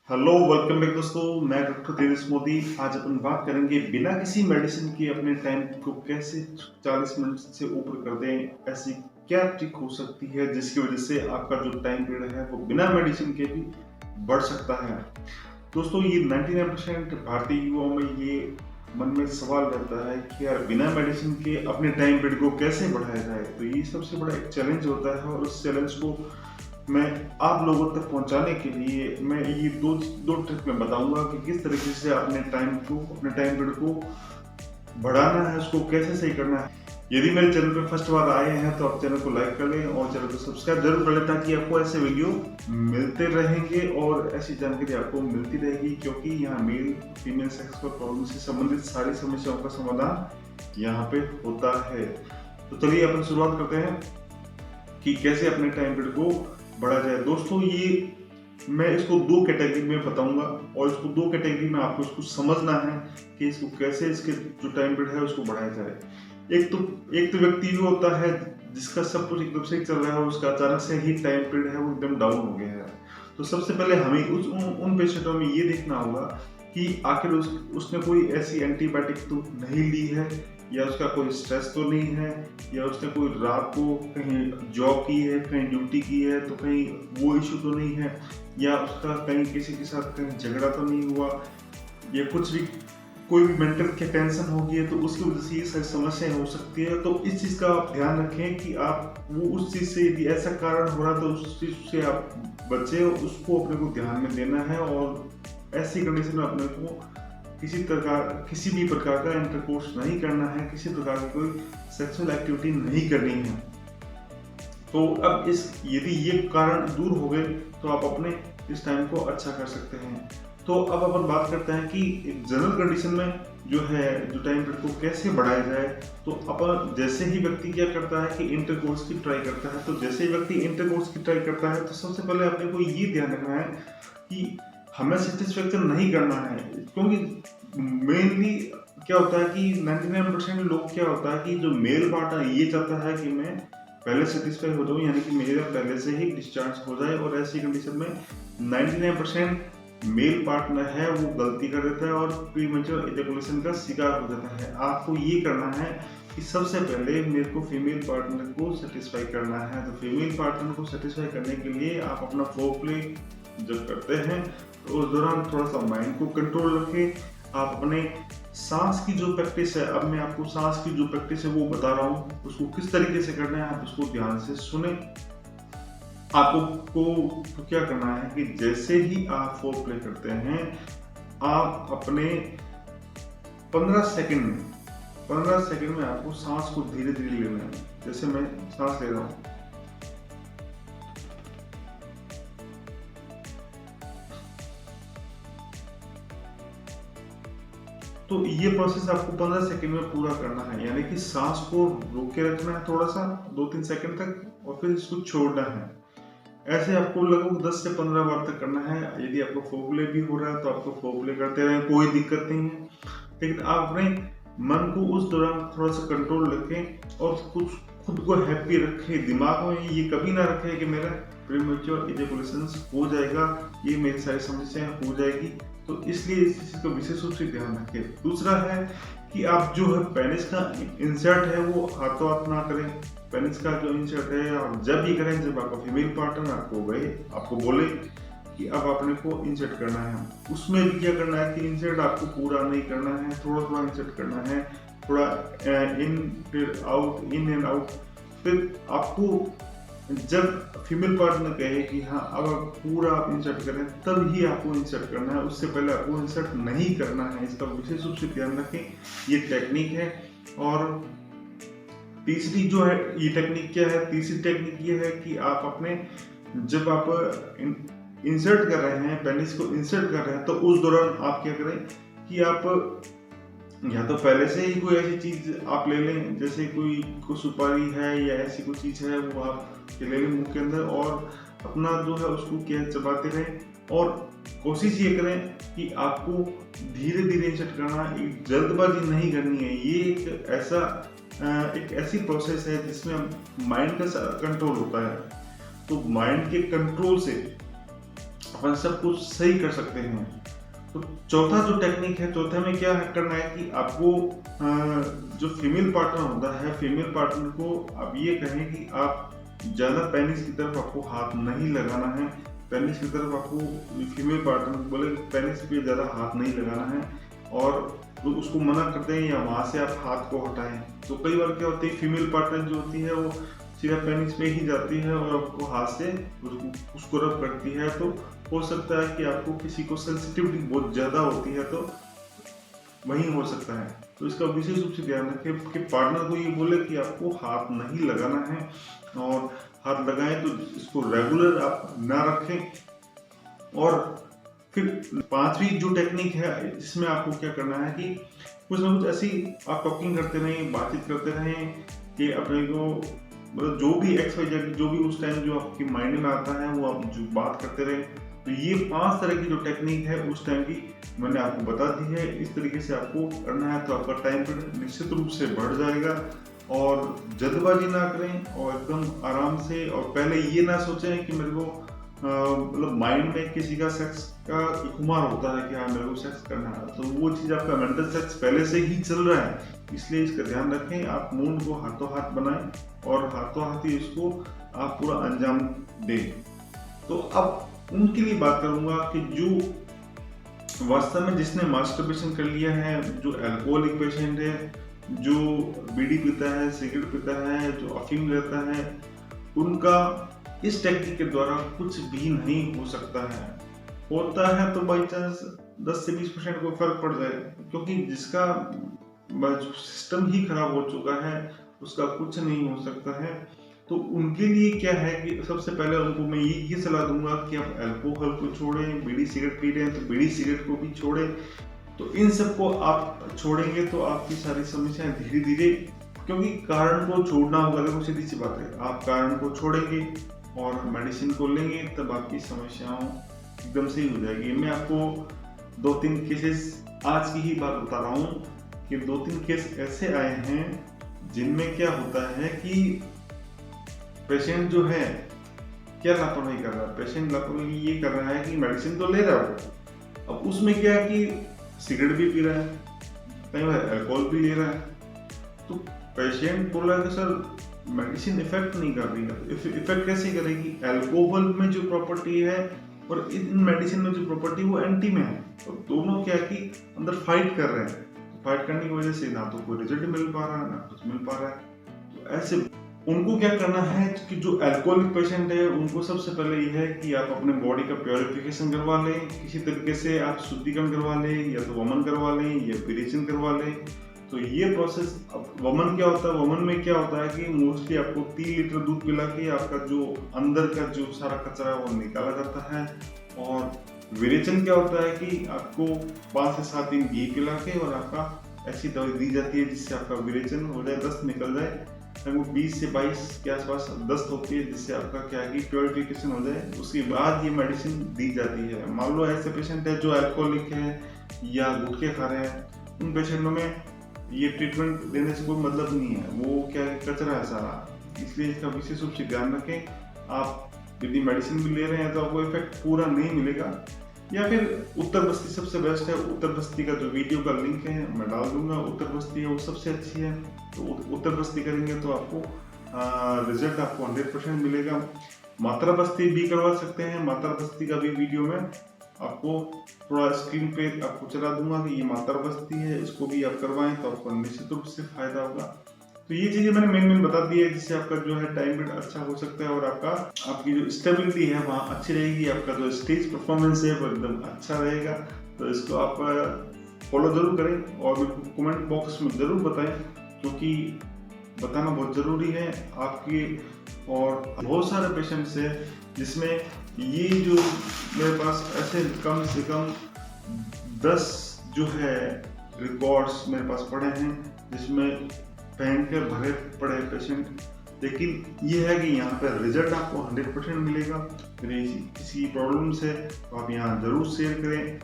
Hello, welcome back दोस्तों। मैं doctor Dinesh Modi. आज अपन बात करेंगे बिना किसी मेडिसिन के अपने टाइम को कैसे 40 मिनट से ऊपर कर दें। ऐसी क्या ट्रिक हो सकती है जिसकी वजह से आपका जो टाइम पीरियड है वो बिना मेडिसिन के भी बढ़ सकता है। दोस्तों, ये 99% भारतीय युवाओं में ये मन में सवाल रहता है कि यार बिना मेडिसिन के अपने टाइम पीरियड को कैसे बढ़ाया जाए। तो ये सबसे बड़ा एक चैलेंज होता है और उस चैलेंज को मैं आप लोगों तक पहुंचाने के लिए मैं ये दो ट्रिक मैं बताऊंगा कि किस तरीके से अपने टाइम पीरियड को बढ़ाना है, उसको कैसे सही करना है। यदि मेरे चैनल पर फर्स्ट बार आए हैं तो आप चैनल को लाइक कर लें और चैनल को सब्सक्राइब जरूर कर लें ताकि आपको ऐसे वीडियो मिलते रहेंगे और ऐसी जानकारी आपको मिलती रहेगी, क्योंकि यहाँ मेल फीमेल सेक्स पर प्रॉब्लम से संबंधित सारी समस्याओं का समाधान यहाँ पे होता है। तो चलिए अपन शुरुआत करते हैं कि कैसे अपने टाइम पीरियड को बढ़ा जाए। दोस्तों, ये मैं इसको दो कैटेगरी में बताऊंगा और इसको दो कैटेगरी में आपको इसको समझना है कि इसको कैसे इसके जो टाइम पीरियड है उसको बढ़ाया जाए। एक तो व्यक्ति भी होता है जिसका सब कुछ एकदम सही चल रहा है और उसका अचानक से ही टाइम पीरियड है वो एकदम डाउन हो गया है। तो सबसे पहले हमें उन पेशेंटों में ये देखना होगा कि आखिर उसने कोई ऐसी एंटीबायोटिक तो नहीं ली है, या उसका कोई स्ट्रेस तो नहीं है, या उसने कोई रात को कहीं जॉब की है, कहीं ड्यूटी की है, तो कहीं वो इशू तो नहीं है, या उसका कहीं किसी के साथ कहीं झगड़ा तो नहीं हुआ, या कुछ भी कोई भी मेंटल क्या टेंशन होगी है तो उसकी वजह से ये सारी समस्याएं हो सकती है। तो इस चीज़ का आप ध्यान रखें कि आप वो उस चीज़ से यदि ऐसा कारण हो रहा है तो उस चीज़ से आप बचे, उसको अपने को ध्यान में देना है और ऐसी कंडीशन में अपने को किसी भी प्रकार का इंटरकोर्स नहीं करना है, किसी प्रकार की कोई सेक्सुअल एक्टिविटी नहीं करनी है। तो अब यदि ये कारण दूर हो गए तो आप अपने इस टाइम को अच्छा कर सकते हैं। तो अब अपन बात करते हैं कि एक जनरल कंडीशन में जो टाइम पीरियड को कैसे बढ़ाया जाए। तो अपन जैसे ही व्यक्ति क्या करता है कि इंटरकोर्स की ट्राई करता है, तो जैसे ही व्यक्ति इंटरकोर्स की ट्राई करता है तो सबसे पहले अपने को ये ध्यान रखना है कि हमें सेटिस्फेक्शन नहीं करना है, क्योंकि मेनली क्या होता है कि 99% लोग क्या होता है कि जो मेल पार्टनर ये चाहता है कि मैं पहले सेटिस्फाई हो जाऊं, यानी कि मेरा पहले से ही डिस्चार्ज हो जाए, और ऐसी कंडीशन में 99% मेल पार्टनर है वो गलती कर देता है और प्रीमेच्योर इजैकुलेशन का शिकार हो जाता है। आपको ये करना है कि सबसे पहले मेरे को फीमेल पार्टनर को सेटिस्फाई करना है। तो फीमेल पार्टनर को सेटिस्फाई करने के लिए आप अपना फोरप्ले जब करते हैं तो उस दौरान थोड़ा सा माइंड को कंट्रोल रखें। आप अपने सांस की जो प्रैक्टिस है, अब मैं आपको सांस की जो प्रैक्टिस है वो बता रहा हूँ, उसको किस तरीके से करना है आप उसको ध्यान से सुने। आपको तो क्या करना है कि जैसे ही आप फोरप्ले करते हैं आप अपने 15 सेकंड में आपको सांस को धीरे धीरे लेना है। जैसे मैं सांस ले रहा हूँ, तो ये प्रोसेस आपको 15 सेकंड में पूरा करना है, यानी कि सांस को रोक के रखना है थोड़ा सा 2-3 सेकंड तक और फिर इसको छोड़ना है। ऐसे आपको लगभग 10 से 15 बार तक करना है। यदि आपको फोरप्ले भी हो रहा है तो आपको फोरप्ले करते रहें, कोई दिक्कत नहीं है। लेकिन आप अपने मन को उस दौरान थोड़ा सा कंट्रोल रखें और कुछ खुद को हैप्पी रखें। दिमाग में ये कभी ना रखें कि मेरा प्रीमेच्योर इजैकुलेशन हो जाएगा, ये मेरी सारी समस्याएं हो जाएगी। तो इसलिए इस चीज को विशेष रूप से ध्यान रखें। दूसरा है कि आप जो है पेनिस का इंसर्ट है वो हाथों हाथ ना करें। पेनिस का जो इंसर्ट है आप जब भी करें जब आपका फीमेल पार्टनर आपको बोले कि अब अपने को इंसर्ट करना है। उसमें भी क्या करना है कि इंसर्ट आपको पूरा नहीं करना है, थोड़ा थोड़ा इंसर्ट करना है, थोड़ा इन फिर आउट, इन एंड आउट। फिर आपको जब फीमेल पार्टनर कहे कि हाँ अब आप पूरा आप इंसर्ट करें तब ही आपको इंसर्ट करना है, उससे पहले आपको इंसर्ट नहीं करना है। इसका विशेष रूप से ध्यान रखें, ये टेक्निक है। और तीसरी जो है ये टेक्निक क्या है, तीसरी टेक्निक ये है कि आप अपने जब आप इंसर्ट कर रहे हैं, पेनिस को इंसर्ट कर रहे हैं, तो उस दौरान आप क्या करें कि आप या तो पहले से ही कोई ऐसी चीज आप ले लें, जैसे कोई सुपारी है या ऐसी कोई चीज है वो आप ले लें मुंह के अंदर और अपना जो है उसको क्या चबाते रहें। और कोशिश ये करें कि आपको धीरे धीरे इंसर्ट करना, एक जल्दबाजी नहीं करनी है। ये एक ऐसी प्रोसेस है जिसमें माइंड का कंट्रोल होता है। तो माइंड के कंट्रोल से अपन सब कुछ सही कर सकते हैं। तो चौथा जो टेक्निक है, चौथे में क्या करना है कि आपको जो फीमेल पार्टनर होता है, फीमेल पार्टनर को आप ये कहें कि आप ज़्यादा पेनिस की तरफ आपको हाथ नहीं लगाना है। पेनिस की तरफ आपको फीमेल पार्टनर को बोले पेनिस पे ज़्यादा हाथ नहीं लगाना है, और तो उसको मना कर दें या वहाँ से आप हाथ को हटाएं। तो कई बार क्या होती है, फीमेल पार्टनर जो होती है वो सीधा पेनिस पे ही जाती है और आपको हाथ से उसको रब करती है। तो हो सकता है कि आपको किसी को सेंसिटिविटी बहुत ज़्यादा होती है तो वहीं हो सकता है। तो इसका विशेष रूप से ध्यान रखें कि पार्टनर को ये बोले कि आपको हाथ नहीं लगाना है, और हाथ लगाएं तो इसको रेगुलर आप ना रखें। और फिर पांचवी जो टेक्निक है, इसमें आपको क्या करना है कि कुछ ना कुछ ऐसी आप टॉकिंग करते रहें, बातचीत करते रहें कि अपने को मतलब जो भी XYZ जो भी उस टाइम जो आपके माइंड में आता है वो आप जो बात करते रहे। तो ये 5 तरह की जो टेक्निक है उस टाइम की मैंने आपको बता दी है। इस तरीके से आपको करना है तो आपका टाइम पीरियड निश्चित रूप से बढ़ जाएगा। और जल्दबाजी ना करें और एकदम आराम से, और पहले ये ना सोचें कि मेरे को मतलब माइंड में किसी का सेक्स का खुमार होता है कि हाँ मेरे को सेक्स करना है, तो वो चीज़ आपका मेंटल सेक्स पहले से ही चल रहा है। इसलिए इसका ध्यान रखें, आप मूड को हाथों हाथ बनाएं और हाथों हाथ ही इसको आप पूरा अंजाम दें। तो अब उनके लिए बात करूंगा कि जो वास्तव में जिसने मास्टरबेशन कर लिया है, जो अल्कोहलिक पेशेंट है, जो बीड़ी पीता है, सिगरेट पीता है, जो अफीम लेता है, उनका इस टेक्निक के द्वारा कुछ भी नहीं हो सकता है। होता है तो बाई चांस 10 से 20% को फर्क पड़ जाए, क्योंकि जिसका सिस्टम ही खराब हो चुका है उसका कुछ नहीं हो सकता है। तो उनके लिए क्या है कि सबसे पहले उनको मैं ये सलाह दूंगा कि आप अल्कोहल को छोड़ें, बीड़ी सिगरेट पी रहे हैं तो बीड़ी सिगरेट को भी छोड़ें। तो इन सबको आप छोड़ेंगे तो आपकी सारी समस्याएं धीरे धीरे, क्योंकि कारण को छोड़ना होगा, देखो सीधी सी बात है, आप कारण को छोड़ेंगे और मेडिसिन को लेंगे तब आपकी समस्याओं एकदम सही हो जाएगी। मैं आपको 2-3 केसेस आज की ही बात बता रहा हूँ कि 2-3 केस ऐसे आए हैं जिनमें क्या होता है कि पेशेंट जो है क्या लापरवाही कर रहा है, पेशेंट लापरवाही ये कर रहा है कि मेडिसिन तो ले रहा है, अब उसमें क्या है कि सिगरेट भी पी रहा है, कई बार अल्कोहल भी ले रहा है। तो पेशेंट बोला कि सर मेडिसिन इफेक्ट नहीं कर रही है। इफेक्ट कैसे करेगी? अल्कोहल में जो प्रॉपर्टी है और इन मेडिसिन में जो प्रॉपर्टी वो एंटी में है, तो दोनों क्या कि अंदर फाइट कर रहे हैं। फाइट करने की वजह से ना तो कोई रिजल्ट मिल पा रहा है ना कुछ मिल पा रहा है। तो ऐसे उनको क्या करना है कि जो अल्कोहलिक पेशेंट है उनको सबसे पहले ये है कि आप अपने बॉडी का प्योरिफिकेशन करवा लें, किसी तरीके से आप शुद्धिकरण करवा लें, या तो वमन करवा लें या पीरेचन करवा लें। तो ये प्रोसेस, अब वमन क्या होता है, वमन में क्या होता है कि मोस्टली आपको 3 लीटर दूध पिला के आपका जो अंदर का जो सारा कचरा है वो निकाला जाता है। और विरेचन क्या होता है कि आपको 5 से 7 दिन घी पिला के और आपका ऐसी दवाई दी जाती है जिससे आपका विरेचन हो जाए, दस्त निकल जाए। लगभग 20 से 22 के आसपास दस्त होती है, जिससे आपका क्या है कि प्योरिफिकेशन हो जाए। उसके बाद ये मेडिसिन दी जाती है। मान लो ऐसे पेशेंट है जो अल्कोहलिक है या गुटखे खा रहे हैं, उन पेशेंटों में ये ट्रीटमेंट देने से कोई मतलब नहीं है, वो क्या है कचरा है सारा। इसलिए इसका विशेष रूप से ध्यान रखें। आप यदि मेडिसिन भी ले रहे हैं तो आपको इफेक्ट पूरा नहीं मिलेगा। या फिर उत्तर बस्ती सबसे बेस्ट है। उत्तर बस्ती का जो वीडियो का लिंक है मैं डाल दूंगा, उत्तर बस्ती है वो सबसे अच्छी है। तो उत्तर बस्ती करेंगे तो आपको रिजल्ट आपको 100% मिलेगा। मात्रा बस्ती भी करवा सकते हैं, मात्रा बस्ती का भी वीडियो में आपको थोड़ा स्क्रीन पे आपको चला दूंगा कि ये मात्रा बस्ती है, इसको भी आप करवाएं तो आपको निश्चित रूप से फायदा होगा। तो ये चीजें मैंने मेन बता दी है जिससे आपका जो है टाइम पीरियड अच्छा हो सकता है और आपकी जो स्टेबिलिटी है वहाँ अच्छी रहेगी, आपका जो स्टेज परफॉर्मेंस है वो एकदम अच्छा रहेगा। तो इसको आप फॉलो जरूर करें और मेरे को कमेंट बॉक्स में जरूर बताएं, क्योंकि बताना बहुत ज़रूरी है आपके। और बहुत सारे पेशेंट्स हैं जिसमें ये जो मेरे पास ऐसे कम से कम 10 जो है रिकॉर्ड्स मेरे पास पड़े हैं जिसमें भयंकर भरे पड़े पेशेंट। लेकिन ये है कि यहाँ पर रिजल्ट आपको 100% मिलेगा। किसी प्रॉब्लम से तो आप यहाँ जरूर शेयर करें।